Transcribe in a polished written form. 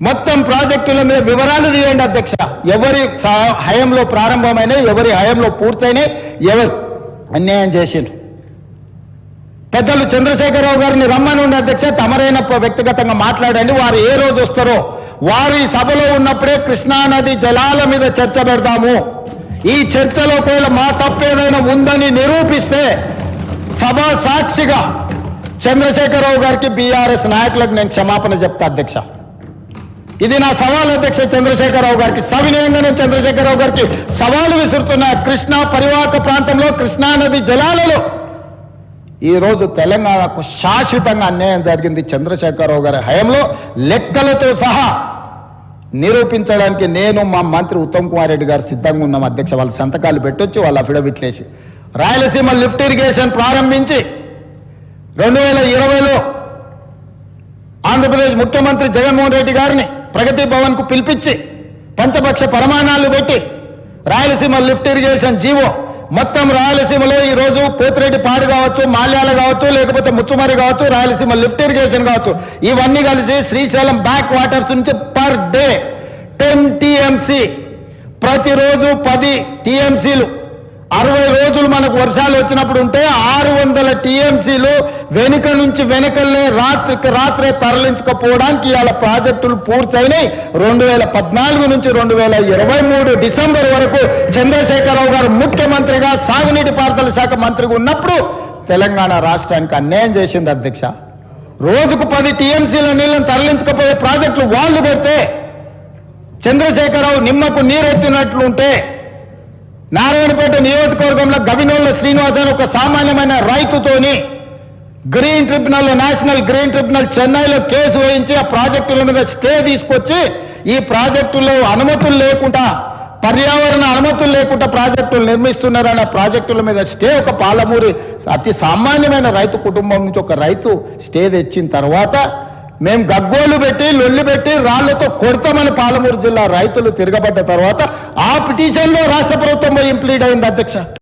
మొత్తం ప్రాజెక్టుల మీద వివరాలు తీయండి అధ్యక్ష. ఎవరి హయాంలో ప్రారంభమైన, ఎవరి హయాంలో పూర్తయినాయి, ఎవరు అన్యాయం చేసిండ్రు. పెద్దలు చంద్రశేఖరరావు గారిని రమ్మని ఉండే అధ్యక్ష, తమరైన వ్యక్తిగతంగా మాట్లాడండి. వారు ఏ రోజు వస్తారో వారు ఈ సభలో ఉన్నప్పుడే కృష్ణానది జలాల మీద చర్చ పెడతాము. ఈ చర్చలో ఒకవేళ మా తప్పేదైనా ఉందని నిరూపిస్తే సభ సాక్షిగా చంద్రశేఖరరావు గారికి, బీఆర్ఎస్ నాయకులకు నేను క్షమాపణ చెప్తా అధ్యక్ష. ఇది నా సవాల్ అధ్యక్ష. చంద్రశేఖరరావు గారికి సవినయంగా నేను చంద్రశేఖరరావు గారికి సవాలు విసురుతున్నా. కృష్ణా పరివాహక ప్రాంతంలో కృష్ణానది జలాలలో ఈరోజు తెలంగాణకు శాశ్వతంగా అన్యాయం జరిగింది. చంద్రశేఖరరావు గారి హయాంలో లెక్కలతో సహా నిరూపించడానికి నేను, మా మంత్రి ఉత్తమ్ కుమార్ రెడ్డి గారు సిద్ధంగా ఉన్నాం అధ్యక్ష. వాళ్ళ సంతకాలు పెట్టొచ్చి, వాళ్ళ అఫిడవిట్లు వేసి రాయలసీమ లిఫ్ట్ ఇరిగేషన్ ప్రారంభించి 2020లో ఆంధ్రప్రదేశ్ ముఖ్యమంత్రి జగన్మోహన్ రెడ్డి గారిని ప్రగతి భవన్కు పిలిపించి పంచపక్ష ప్రమాణాలు పెట్టి రాయలసీమ లిఫ్ట్ ఇరిగేషన్ జీవో మొత్తం రాయలసీమలో ఈరోజు పోతిరెడ్డి పాడు కావచ్చు, మాల్యాల కావచ్చు, లేకపోతే ముచ్చుమరి కావచ్చు, రాయలసీమ లిఫ్ట్ ఇరిగేషన్ కావచ్చు, ఇవన్నీ కలిసి శ్రీశైలం బ్యాక్ వాటర్స్ నుంచి పర్ డే 10 టీఎంసీ, ప్రతిరోజు 10 టీఎంసీలు 60 రోజులు మనకు వర్షాలు వచ్చినప్పుడు ఉంటే 600 టీఎంసీలు వెనుక నుంచి వెనుకల్నే రాత్రికి రాత్రే తరలించకపోవడానికి ఇవాళ ప్రాజెక్టులు పూర్తయినాయి. 2014 నుంచి 2023 డిసెంబర్ వరకు చంద్రశేఖరరావు గారు ముఖ్యమంత్రిగా సాగునీటి పారుదల శాఖ మంత్రిగా ఉన్నప్పుడు తెలంగాణ రాష్ట్రానికి అన్యాయం చేసింది అధ్యక్ష. రోజుకు 10 టీఎంసీల నీళ్ళని తరలించకపోయే ప్రాజెక్టులు వాళ్ళు కడితే చంద్రశేఖరరావు నిమ్మకు నీరెత్తినట్లుంటే నారాయణపేట నియోజకవర్గంలో గవినోళ్ళ శ్రీనివాస్ అని ఒక సామాన్యమైన రైతుతోని green tribunal, national green tribunal చెన్నైలో కేసు వేయించి ఆ ప్రాజెక్టుల మీద స్టే తీసుకొచ్చి ఈ ప్రాజెక్టులో అనుమతులు లేకుండా, పర్యావరణ అనుమతులు లేకుండా ప్రాజెక్టులు నిర్మిస్తున్నారన్న ప్రాజెక్టుల మీద స్టే ఒక పాలమూరి అతి సామాన్యమైన రైతు కుటుంబం నుంచి ఒక రైతు స్టే తెచ్చిన తర్వాత మేము గగ్గోలు పెట్టి, లొల్లి పెట్టి, రాళ్లతో కొడతామని పాలమూరు జిల్లా రైతులు తిరగబడ్డ తర్వాత ఆ పిటిషన్లో రాష్ట్ర ప్రభుత్వం ఇంప్లీడ్ అయింది అధ్యక్ష.